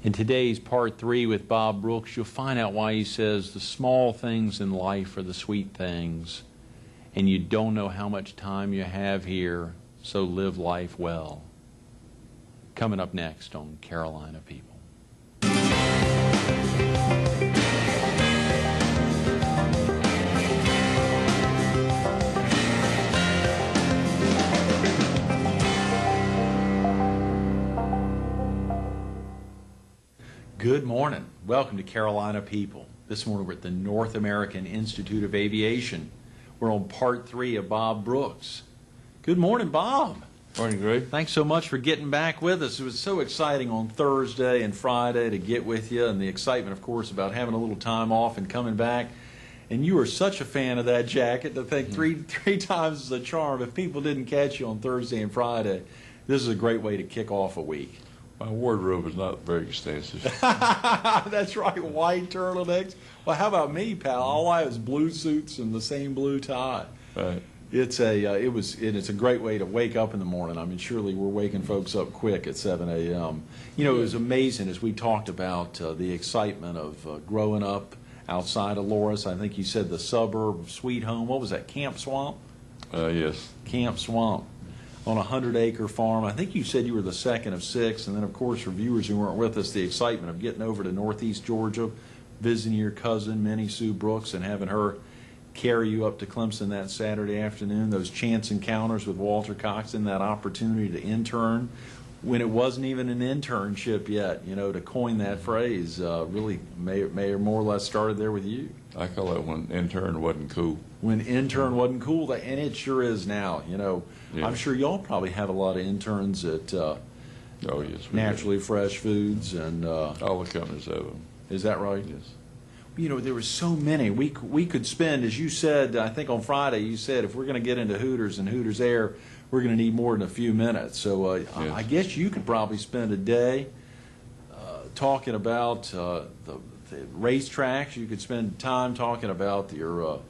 In today's part 3 with Bob Brooks, you'll find out why he says the small things in life are the sweet things, and you don't know how much time you have here, so live life well. Coming up next on Carolina People. Good morning. Welcome to Carolina People. This morning we're at the North American Institute of Aviation. We're on part 3 of Bob Brooks. Good morning, Bob. Morning, Greg. Thanks so much for getting back with us. It was so exciting on Thursday and Friday to get with you, and the excitement, of course, about having a little time off and coming back. And you were such a fan of that jacket to think three times is a charm. If people didn't catch you on Thursday and Friday, this is a great way to kick off a week. My wardrobe is not very extensive. That's right, white turtlenecks. Well, how about me, pal? All I have is blue suits and the same blue tie. Right. It's a great way to wake up in the morning. I mean, surely we're waking folks up quick at 7 a.m. You know, it was amazing as we talked about the excitement of growing up outside of Loris. I think you said the suburb, sweet home. What was that, Camp Swamp? Yes. Camp Swamp. On a 100-acre farm. I think you said you were the second of 6, and then, of course, for viewers who weren't with us, the excitement of getting over to Northeast Georgia, visiting your cousin, Minnie Sue Brooks, and having her carry you up to Clemson that Saturday afternoon, those chance encounters with Walter Coxon, that opportunity to intern when it wasn't even an internship yet, you know, to coin that phrase, really may or more or less started there with you. I call it when intern wasn't cool. When intern wasn't cool, and it sure is now, you know. Yeah. I'm sure y'all probably have a lot of interns at Oh, yes, we Naturally Fresh Foods, and all the companies have them. is that right? Yes. You know, there were so many. We could spend, as you said, I think on Friday, you said if we're going to get into Hooters and Hooters Air, we're going to need more than a few minutes. So Yes. I guess you could probably spend a day talking about the racetracks. You could spend time talking about your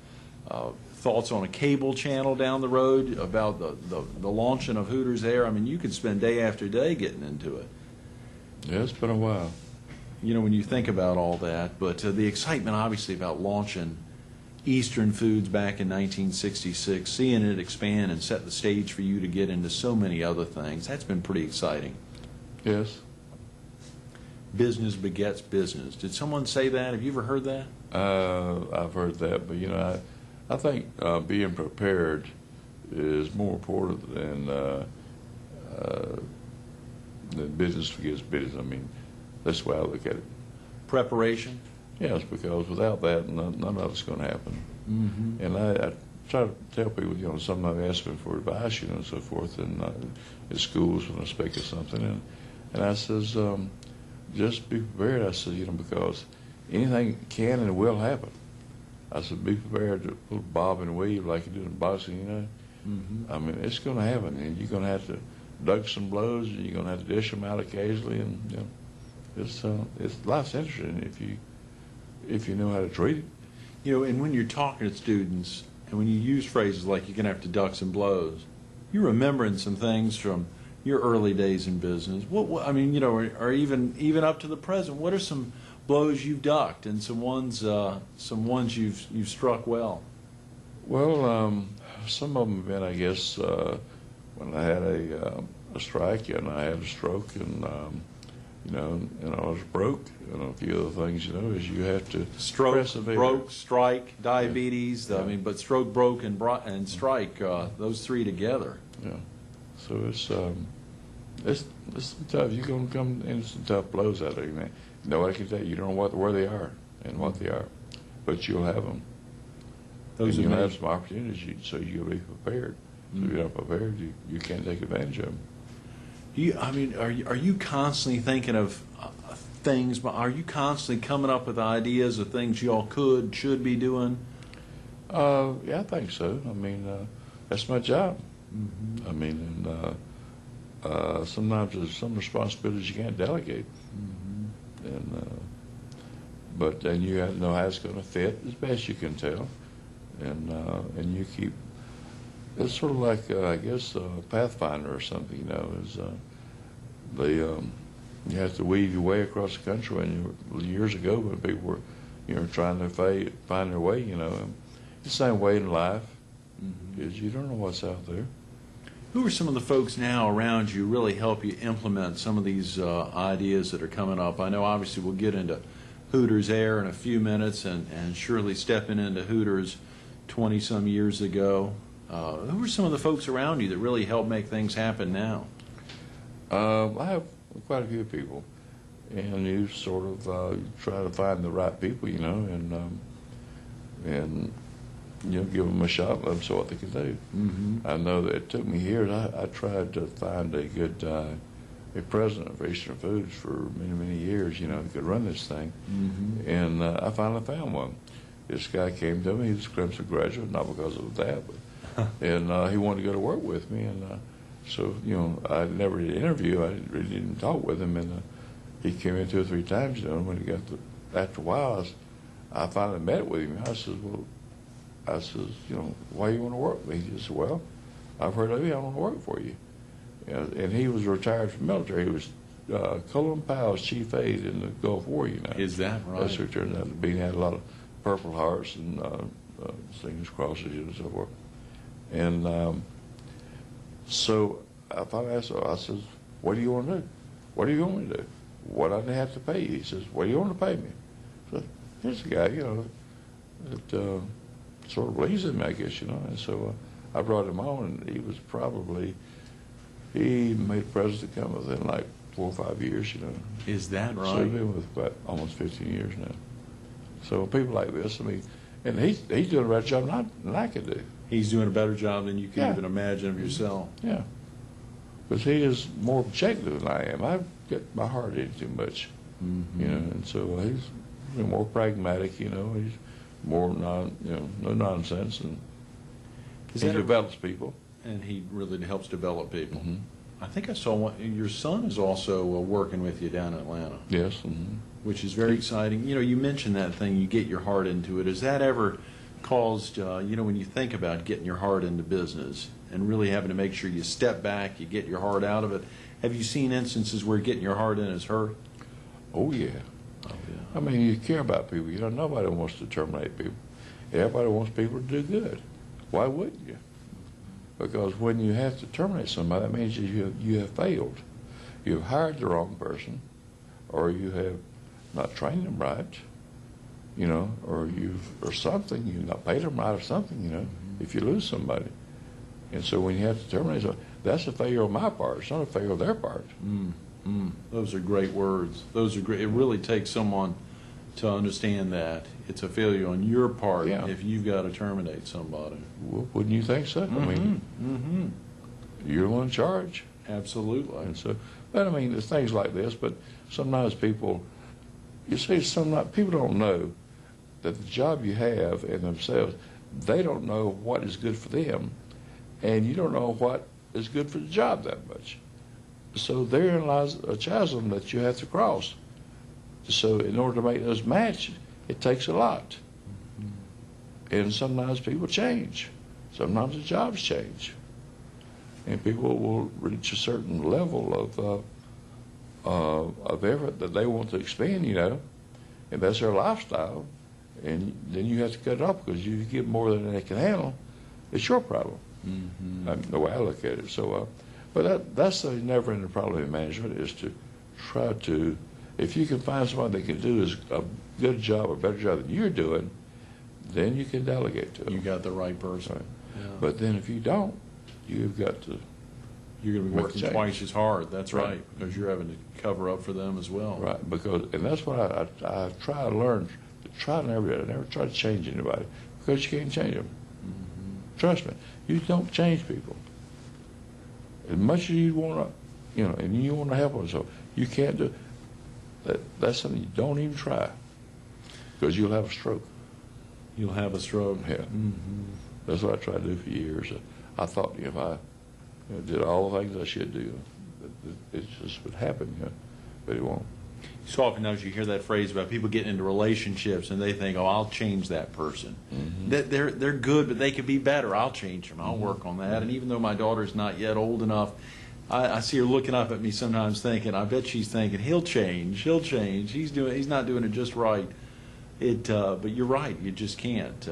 thoughts on a cable channel down the road, about the launching of Hooters Air. I mean, you could spend day after day getting into it. Yeah, it's been a while. You know, when you think about all that, but the excitement obviously about launching Eastern Foods back in 1966, seeing it expand and set the stage for you to get into so many other things, that's been pretty exciting. Yes. Business begets business. Did someone say that? Have you ever heard that? I've heard that, but, you know, I think being prepared is more important than business begets business. I mean, that's the way I look at it. Preparation? Yes, because without that, none of it's going to happen. Mm-hmm. And I try to tell people, you know, some have asked me for advice, you know, and so forth, and at schools when I speak of something, and I says, just be prepared. I said, you know, because anything can and will happen. I said, be prepared to bob and weave like you do in boxing, you know. Mm-hmm. I mean, it's going to happen, and you're going to have to duck some blows, and you're going to have to dish them out occasionally, and you know, it's life's interesting if you know how to treat it. You know, and when you're talking to students, and when you use phrases like you're going to have to duck some blows, you're remembering some things from your early days in business. What I mean, you know, or even up to the present, what are some blows you've ducked and some ones you've struck well? Well, some of them have been, I guess, when I had a strike and I had a stroke, and you know, and I was broke, and a few other things, you know, is you have to Stroke, persevere. broke, strike, diabetes. Yeah. I mean, but stroke, broke, and strike, those three together. Yeah. So it's tough. You're going to come into some tough blows out there, man. Nobody can tell you. You don't know where they are and what they are, but you'll have them. Those and are you'll have major. some opportunities, so you'll be prepared. So if you're not prepared, you can't take advantage of them. I mean, are you constantly thinking of things? Are you constantly coming up with ideas of things y'all should be doing? Yeah, I think so. I mean, that's my job. Mm-hmm. I mean, and sometimes there's some responsibilities you can't delegate. Mm-hmm. And but then you have to know how it's going to fit as best you can tell, and you keep. It's sort of like I guess Pathfinder or something, you know. Is You have to weave your way across the country. And years ago, when people were, trying to find their way, and the same way in life is you don't know what's out there. Who are some of the folks now around you really help you implement some of these ideas that are coming up? I know obviously we'll get into Hooters Air in a few minutes, and Shirley stepping into Hooters 20-some years ago. Who are some of the folks around you that really help make things happen now? I have quite a few people, and you sort of try to find the right people, and give them a shot, let them see what they can do. I know that it took me years. I tried to find a good a president of Eastern Foods for many, many years, who could run this thing. And I finally found one. This guy came to me. He was a Clemson graduate, not because of that, but and he wanted to go to work with me. And so, I never did an interview. I really didn't talk with him. And he came in 2 or 3 times, when he got after a while, I finally met with him. I said, why you want to work with me? He said, well, I've heard of you. I want to work for you. And he was retired from the military. He was Colin Powell's chief aide in the Gulf War, Is that right? That's who it turned out to be. He had a lot of Purple Hearts and Stars, Crosses, and so forth. And so I finally asked him, I said, what do you want to do? What do you want me to do? What do I have to pay you? He says, what do you want to pay me? So here's a guy, that sort of believes in me, I guess, And so I brought him on, and he was he made president come within like 4 or 5 years, Is that right? So he's been with about almost 15 years now. So people like this, and he's doing a better job than I could do. He's doing a better job than you can even imagine of yourself. Yeah. Because he is more objective than I am. I get my heart in too much, and so he's more pragmatic, he's more no nonsense, and he develops people. And he really helps develop people. I think I saw your son is also working with you down in Atlanta. Yes. Which is very exciting. You mentioned that thing, you get your heart into it. Has that ever caused, when you think about getting your heart into business and really having to make sure you step back, you get your heart out of it, have you seen instances where getting your heart in has hurt? Oh, yeah. I mean, you care about people. Nobody wants to terminate people. Everybody wants people to do good. Why wouldn't you? Because when you have to terminate somebody, that means you have failed. You've hired the wrong person, or you have not trained them right, or something. You've not paid them right or something, if you lose somebody. And so when you have to terminate somebody, that's a failure on my part. It's not a failure on their part. Those are great words. Those are great. It really takes someone to understand that it's a failure on your part if you've got to terminate somebody. Well, wouldn't you think so? I mean, you're the one in charge. Absolutely. And so, but I mean, there's things like this. But sometimes people, people don't know that the job you have in themselves, they don't know what is good for them, and you don't know what is good for the job that much. So therein lies a chasm that you have to cross. So in order to make those match, it takes a lot. And sometimes people change. Sometimes the jobs change. And people will reach a certain level of effort that they want to expand, and that's their lifestyle. And then you have to cut it off, because if you get more than they can handle, it's your problem. The way I look at it. So, but that's a never-ending problem in management, is to try to, if you can find somebody that can do a good job, a better job than you're doing, then you can delegate to them. You got the right person. Right. Yeah. But then if you don't, you've got to. You're going to be working twice as hard. That's right, because you're having to cover up for them as well. Right, and that's what I try to learn. I never try to change anybody, because you can't change them. Trust me, you don't change people. As much as you want to, and you want to help them, so you can't do that. That's something you don't even try, because you'll have a stroke. You'll have a stroke. Yeah. That's what I tried to do for years. I thought if I did all the things I should do, it just would happen, but it won't. So oftentimes you hear that phrase about people getting into relationships and they think, "Oh, I'll change that person. That they're good, but they could be better. I'll change them. I'll work on that." And even though my daughter's not yet old enough I see her looking up at me sometimes thinking, I bet she's thinking, he'll change. He's not doing it just right. But you're right, you just can't.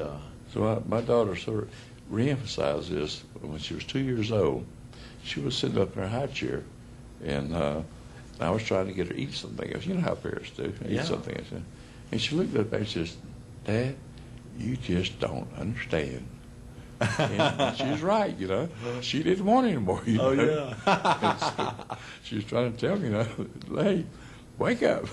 So my daughter sort of reemphasized this when she was 2 years old. She was sitting up in her high chair, and I was trying to get her to eat something else. You know how parents do, eat something else. And she looked up and says, "Dad, you just don't understand." And she was right, you know. She didn't want any more, you know. Oh, yeah. So she was trying to tell me, you know, hey, wake up.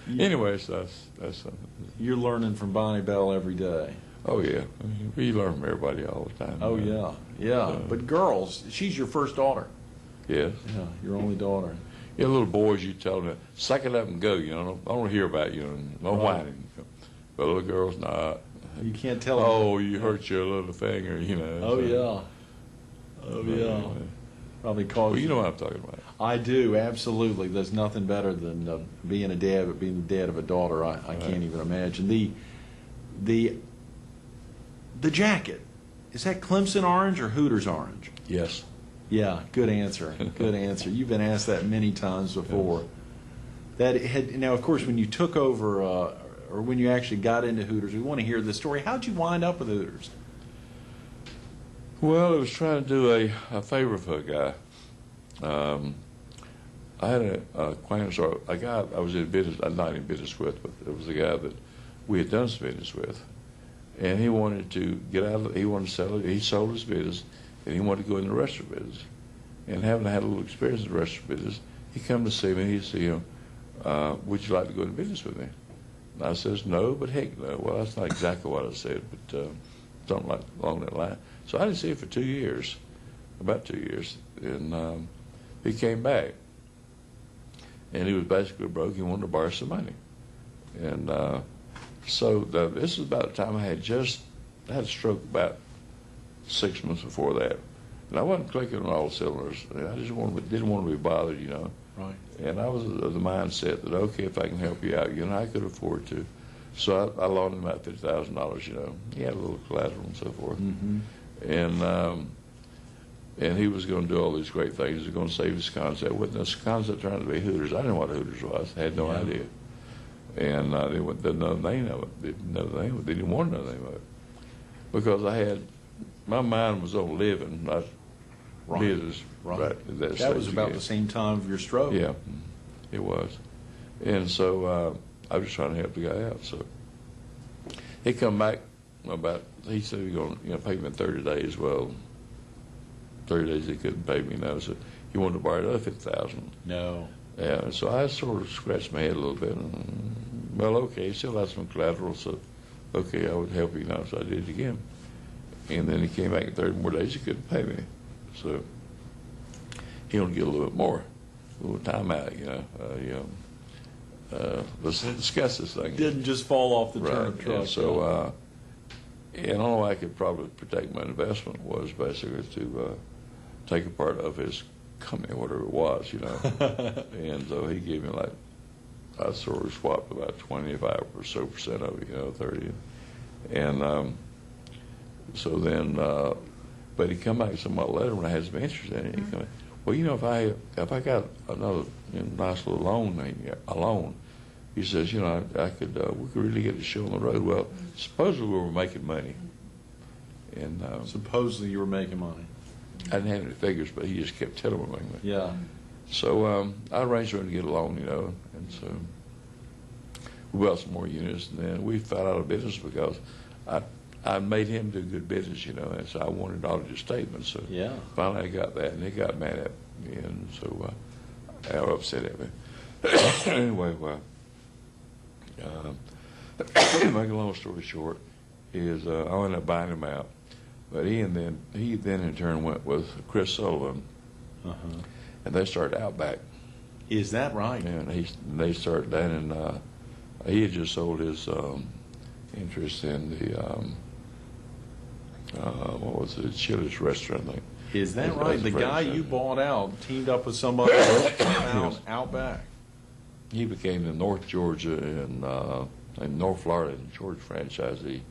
Anyways, that's something. You're learning from Bonnie Bell every day. Oh, yeah. I mean, we learn from everybody all the time. Oh, yeah. But girls, she's your first daughter. Yes. Yeah, your only daughter. Yeah, little boys, you tell them, suck it up and go, you know. I don't hear about you, no whining. But little girls, not. You can't tell them. Oh, you hurt your little finger, you know. Oh, so. yeah. Oh, yeah. Probably cause. Well, you know what I'm talking about. I do, absolutely. There's nothing better than being a dad, but being the dad of a daughter, I can't even imagine. The jacket, is that Clemson orange or Hooters orange? Yes. Yeah, good answer. Good answer. You've been asked that many times before. Yes. Now, of course, when you took over, or when you actually got into Hooters, we want to hear the story. How'd you wind up with Hooters? Well, I was trying to do a favor for a guy. I had an acquaintance, or a guy I was in business, not in business with, but it was a guy that we had done some business with. And he wanted to get out of he wanted to sell it. He sold his business, and he wanted to go in the restaurant business. And having had a little experience in the restaurant business, he come to see me, and he said, you know, would you like to go into business with me? And I says, no, but heck no. Well, that's not exactly what I said, but something like along that line. So I didn't see him for 2 years, about 2 years. And he came back. And he was basically broke. He wanted to borrow some money. And this is about the time I had a stroke about 6 months before that. And I wasn't clicking on all cylinders. I just didn't want to be bothered, you know. Right. And I was of the mindset that, okay, if I can help you out, you know, I could afford to. So I loaned him about $50,000, you know. He had a little collateral and so forth. Mm-hmm. And he was going to do all these great things. He was going to save his concept. Wasn't this concept trying to be Hooters? I didn't know what Hooters was. I had no idea. And they didn't know the name of it. They didn't want to know the name of it. Because my mind was on living, not business. Right. That was about the same time of your stroke. Yeah, it was. And so I was trying to help the guy out. So he come back he said he was going to pay me in 30 days. Well, 30 days he couldn't pay me now. So he wanted to borrow another $50,000. No. Yeah, so I sort of scratched my head a little bit. Well, okay, he still has some collateral, so okay, I would help you now. So I did it again. And then he came back in 30 more days, he couldn't pay me. So he wanted to get a little bit more, a little time out, you know. Let's discuss this thing. Didn't just fall off the turnip truck. And so, and the only way I could probably protect my investment was basically to take a part of his company, whatever it was, you know. And so he gave me I sort of swapped about 25% or so of it, you know, 30. And so then, but he come back and said, my letter when I had some interest in it. He come back, well, you know, if I got another nice little loan, he says, you know, I could we could really get the show on the road. Well, supposedly we were making money, and supposedly you were making money. I didn't have any figures, but he just kept telling me we were making money. Yeah. So I arranged for him to get a loan, you know, and so we bought some more units, and then we fell out of business because I made him do good business, you know, and so I wanted audited statements. So finally I got that, and he got mad at me, and so they were upset at me. Anyway, make a long story short, is I ended up buying him out, but he then in turn went with Chris Sullivan, and they started Outback. Is that right? And they started that, and he had just sold his interest in the what was it, Chili's restaurant thing. Is that right? The guy you bought out teamed up with somebody else found Outback. He became the North Georgia and North Florida and Georgia franchisee.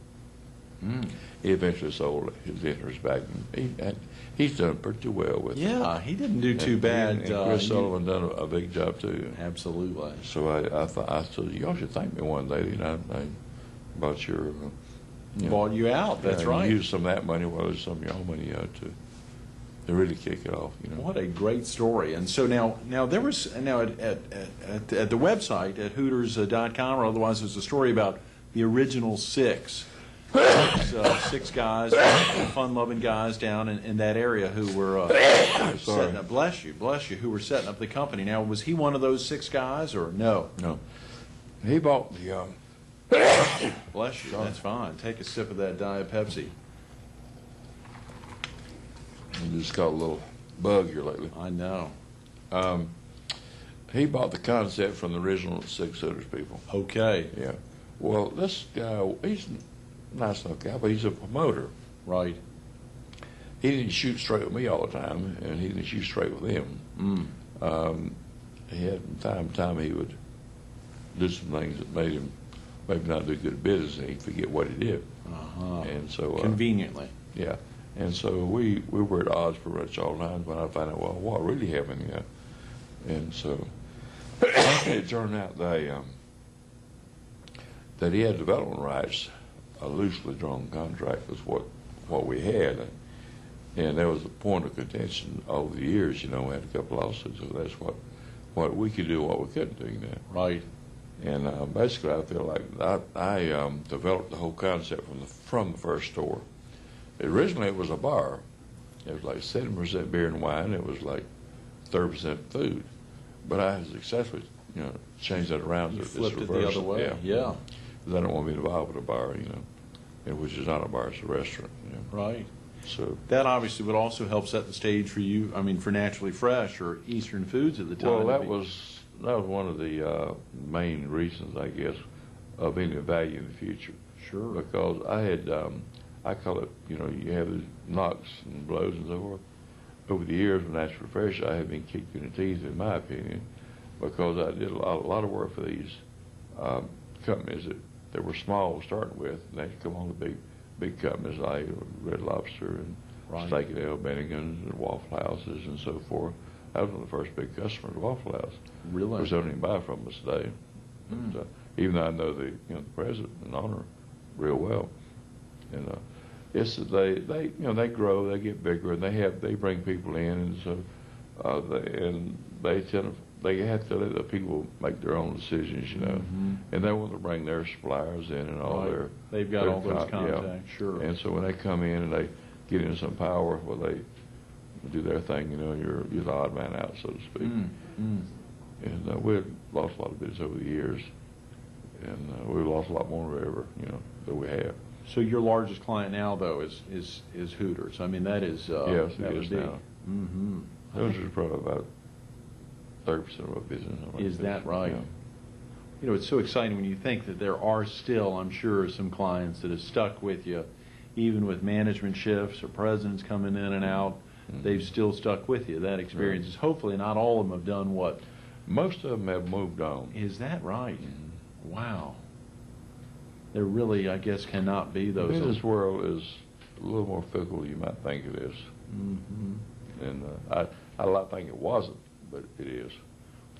Mm. He eventually sold his interest back, and he's done pretty well with it. Yeah, he didn't do too bad. And Chris Sullivan done a big job too. Absolutely. So I said, y'all should thank me one day. You know, I bought your, Bought you out. That's right. Use some of that money, well, there's some of y'all money to really kick it off. You know. What a great story. And so now there was at the website at Hooters.com or otherwise there's a story about the original six. Six guys, fun-loving guys down in that area who were setting up. Bless you, who were setting up the company. Now, was he one of those six guys or no? No, he bought the. Bless you. Sorry. That's fine. Take a sip of that Diet Pepsi. You just got a little bug here lately. I know. He bought the concept from the original Six Hooters people. Okay. Yeah. Well, this guy, he's a nice enough guy, but he's a promoter. Right. He didn't shoot straight with me all the time, and he didn't shoot straight with him. He had from time to time he would do some things that made him maybe not do good business, and he'd forget what he did. And so conveniently. Yeah. And so we were at odds pretty much all the time when I found out, well, what really happened, you know. And so it turned out that he had development rights, a loosely drawn contract was what we had. And there was a point of contention over the years, you know, we had a couple lawsuits, so that's what we could do, what we couldn't do, you know. Right. And basically I feel like I developed the whole concept from the first store. Originally it was a bar. It was like 70% beer and wine. It was like 30% food. But I successfully, you know, changed that around. You flipped it the other way. Yeah. Because I don't want to be involved with a bar, you know, which is not a bar, it's a restaurant. You know. Right. So that obviously would also help set the stage for you. I mean, for Naturally Fresh or Eastern Foods at the time. Well, that was one of the main reasons, I guess, of any value in the future. Sure. Because I had, I call it, you know, you have the knocks and blows and so forth. Over the years with Naturally Fresh, I have been kicked in the teeth, in my opinion, because I did a lot of work for these companies that were small starting with, and they come on to big companies like Red Lobster and Steak and Ale, Bennigan's and Waffle Houses and so forth. I was one of the first big customers of Waffle House. Really? Of course, they don't even buy from us today. But, even though I know the president and owner real well, and it's that they grow, they get bigger, and they bring people in, and so they have to let the people make their own decisions, you know, and they want to bring their suppliers in and all they've got all those contacts, sure. And so when they come in and they get in some power, well, they do their thing, you know, you're the odd man out, so to speak. And we've lost a lot of business over the years, and we've lost a lot more ever, you know, that we have. So your largest client now, though, is Hooters. I mean, that is yes, it is now. Hooters is probably about 30% of our business. Is that right? Yeah. You know, it's so exciting when you think that there are still, I'm sure, some clients that have stuck with you, even with management shifts or presidents coming in and out. They've still stuck with you. That experience is hopefully not all of them have done what. Most of them have moved on. Is that right? Wow. There really, I guess, cannot be those. The business world is a little more fickle than you might think it is. And I like to think it wasn't, but it is.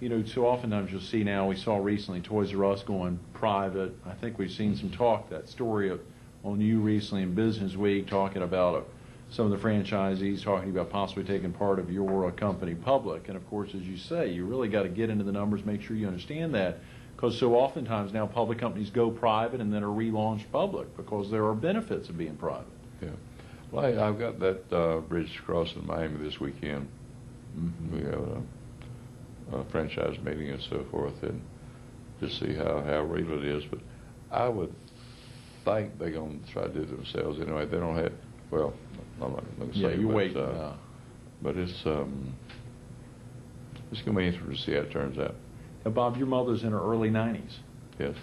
You know, so oftentimes you'll see now, we saw recently Toys R Us going private. I think we've seen some talk, that story on you recently in Business Week, talking about some of the franchisees talking about possibly taking part of your company public. And of course, as you say, you really got to get into the numbers, make sure you understand that. Because so oftentimes now public companies go private and then are relaunched public because there are benefits of being private. Yeah. Well, I've got that bridge crossing in Miami this weekend. We have a franchise meeting and so forth, and to see how real it is. But I would think they're going to try to do it themselves anyway. They don't have, well, I'm not going to say. Yeah, you wait. But it's going to be interesting to see how it turns out. Now, Bob, your mother's in her early 90s. Yes.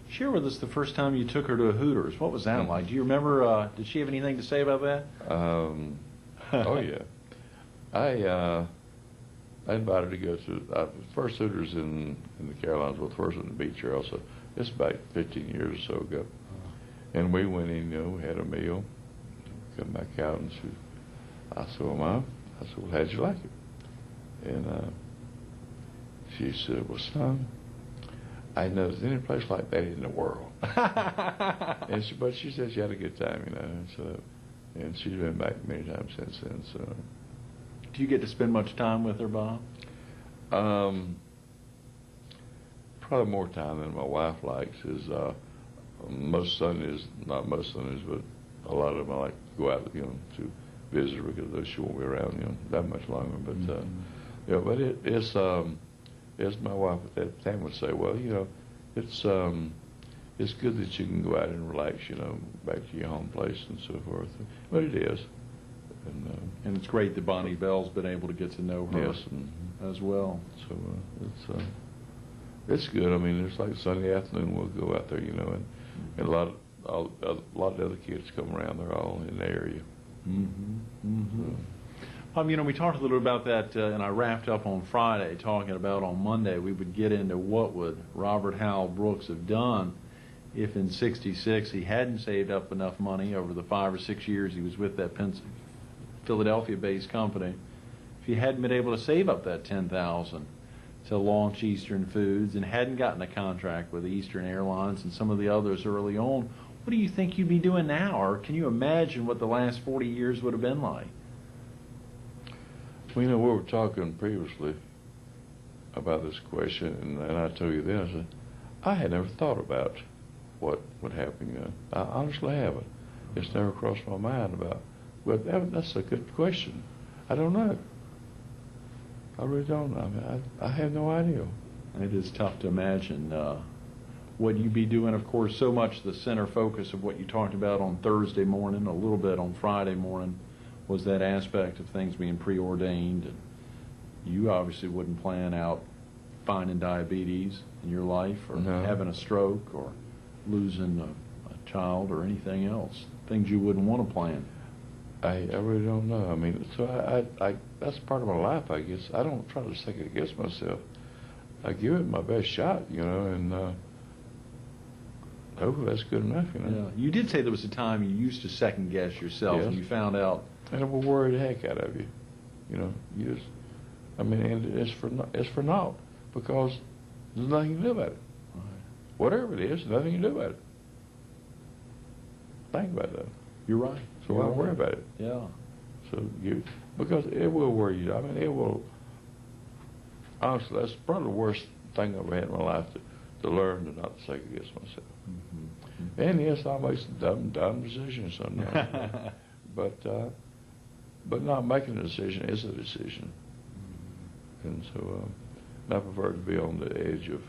Share with us the first time you took her to a Hooters. What was that like? Do you remember, did she have anything to say about that? Oh, yeah. I invited her to go to the first Hooters in the Carolinas, well, the first one in the beach here also. It's about 15 years or so ago. And we went in, had a meal, come back out, and I said, well, Mom, I said, well, how'd you like it? And she said, well, son, I didn't know there's any place like that in the world. But she said she had a good time, and she's been back many times since then. So, do you get to spend much time with her, Bob? Probably more time than my wife likes. Is most Sundays, not most Sundays, but a lot of them I like to go out, to visit her because she won't be around, that much longer. But but it's my wife at that time would say, well, it's good that you can go out and relax, back to your home place and so forth. But it is. And it's great that Bonnie Bell's been able to get to know her as well. So it's good. I mean, it's like Sunday afternoon we'll go out there, and a lot of the other kids come around. They're all in the area. We talked a little about that, and I wrapped up on Friday talking about on Monday we would get into what would Robert Howell Brooks have done if in '66 he hadn't saved up enough money over the 5 or 6 years he was with that Philadelphia-based company. If he hadn't been able to save up that $10,000 to launch Eastern Foods and hadn't gotten a contract with Eastern Airlines and some of the others early on, what do you think you'd be doing now? Or can you imagine what the last 40 years would have been like? Well, we were talking previously about this question, and I told you this. I had never thought about what would happen. I honestly haven't. It's never crossed my mind about. But that's a good question. I don't know. I really don't. I mean, I have no idea. It is tough to imagine what you'd be doing. Of course, so much the center focus of what you talked about on Thursday morning, a little bit on Friday morning, was that aspect of things being preordained. And you obviously wouldn't plan out finding diabetes in your life or having a stroke or losing a child or anything else, things you wouldn't want to plan. I really don't know. I mean, so I that's part of my life, I guess. I don't try to second guess myself. I give it my best shot, and hopefully that's good enough, Yeah. You did say there was a time you used to second guess yourself, yes. And you found out. And it will worry the heck out of you. You just, and it's for naught because there's nothing you can do about it. Right. Whatever it is, nothing you can do about it. Think about that. You're right. So why worry about it? Yeah. So because it will worry you. I mean, it will. Honestly, that's probably the worst thing I've ever had in my life to learn to not second guess myself. Mm-hmm. And yes, I make some dumb decisions sometimes, but not making a decision is a decision. Mm-hmm. And so I prefer to be on the edge of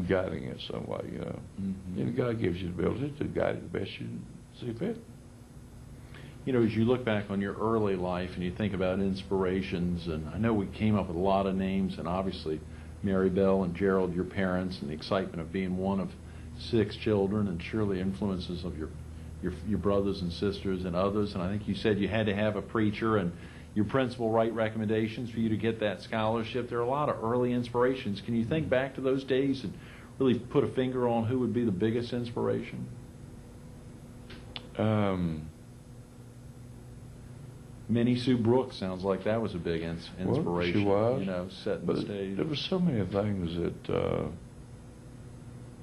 guiding it somewhat. Mm-hmm. God gives you the ability to guide it the best you see fit. As you look back on your early life and you think about inspirations, and I know we came up with a lot of names, and obviously Mary Bell and Gerald, your parents, and the excitement of being one of 6 children, and surely influences of your brothers and sisters and others. And I think you said you had to have a preacher and your principal write recommendations for you to get that scholarship. There are a lot of early inspirations. Can you think back to those days and really put a finger on who would be the biggest inspiration? Minnie Sue Brooks sounds like that was a big inspiration. Well, she was. Setting the stage. There were so many things that,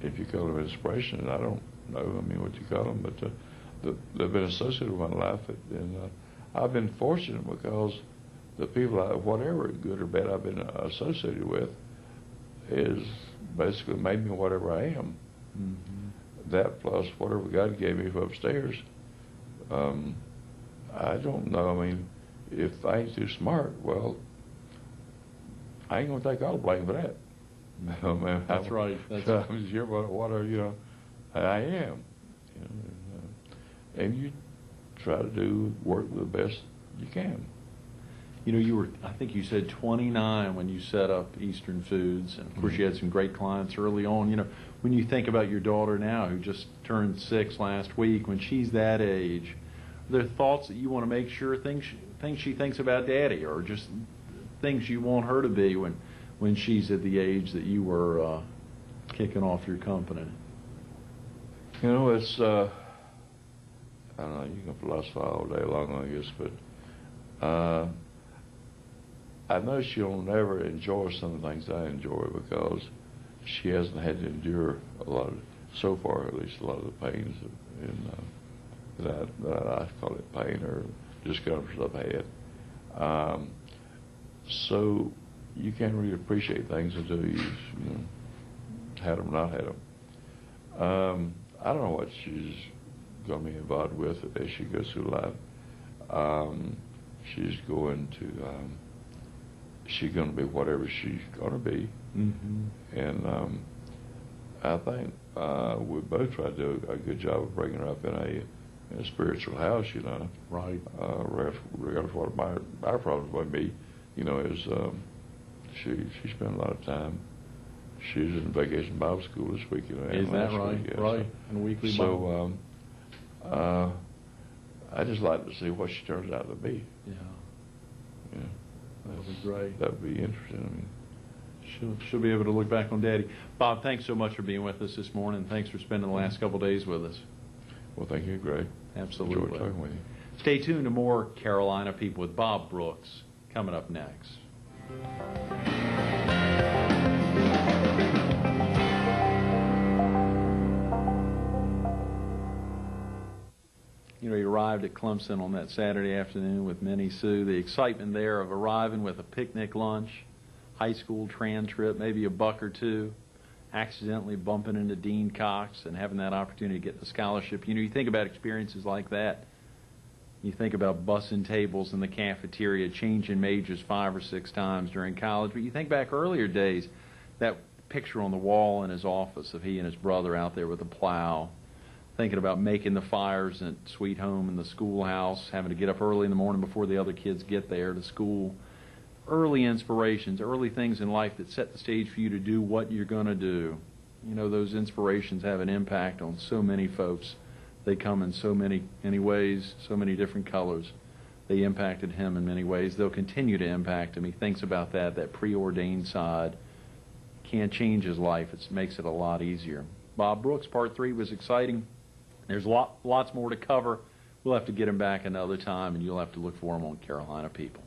if you call them inspiration, I don't know. I mean, what you call them, but they've been associated with my life, and I've been fortunate because the people, whatever good or bad I've been associated with, is basically made me whatever I am. Mm-hmm. That plus whatever God gave me from upstairs. I don't know. I mean, if I ain't too smart, well, I ain't gonna take all the blame for that. No, man. That's right. I'm sure whatever I am. And you try to do work the best you can. You were, I think you said 29 when you set up Eastern Foods, and of course you had some great clients early on. When you think about your daughter now, who just turned 6 last week, when she's that age, are there thoughts that you want to make sure things she thinks about Daddy, or just things you want her to be when she's at the age that you were kicking off your company? You know, it's, I don't know, you can philosophize all day long, I guess, but I know she'll never enjoy some of the things I enjoy because she hasn't had to endure a lot of, so far at least, a lot of the pains that I call it pain or discomforts I've had. So you can't really appreciate things until you've had them, not had them. I don't know what she's going to be involved with as she goes through life. She's going to be whatever she's going to be. Mm-hmm. And I think we both try to do a good job of bringing her up in a spiritual house, Right. Regardless of what our problems might be, is she spent a lot of time. She was in vacation Bible school this week. Is that right? Week, yeah. Right. And weekly Bible. So I just like to see what she turns out to be. Yeah. Yeah. That'll be great. That'd be interesting. She'll be able to look back on Daddy. Bob, thanks so much for being with us this morning. Thanks for spending the last couple of days with us. Well, thank you, Greg. Absolutely. Enjoyed talking with you. Stay tuned to more Carolina People with Bob Brooks coming up next. You arrived at Clemson on that Saturday afternoon with Minnie Sue. The excitement there of arriving with a picnic lunch, high school tran trip, maybe a buck or two, accidentally bumping into Dean Cox and having that opportunity to get the scholarship. You think about experiences like that. You think about bussing tables in the cafeteria, changing majors 5 or 6 times during college. But you think back earlier days, that picture on the wall in his office of he and his brother out there with a plow, thinking about making the fires at Sweet Home in the schoolhouse, having to get up early in the morning before the other kids get there to school. Early inspirations, early things in life that set the stage for you to do what you're going to do. Those inspirations have an impact on so many folks. They come in so many ways, so many different colors. They impacted him in many ways. They'll continue to impact him. He thinks about that preordained side. Can't change his life. It makes it a lot easier. Bob Brooks, part 3 was exciting. There's lots more to cover. We'll have to get him back another time, and you'll have to look for him on Carolina People.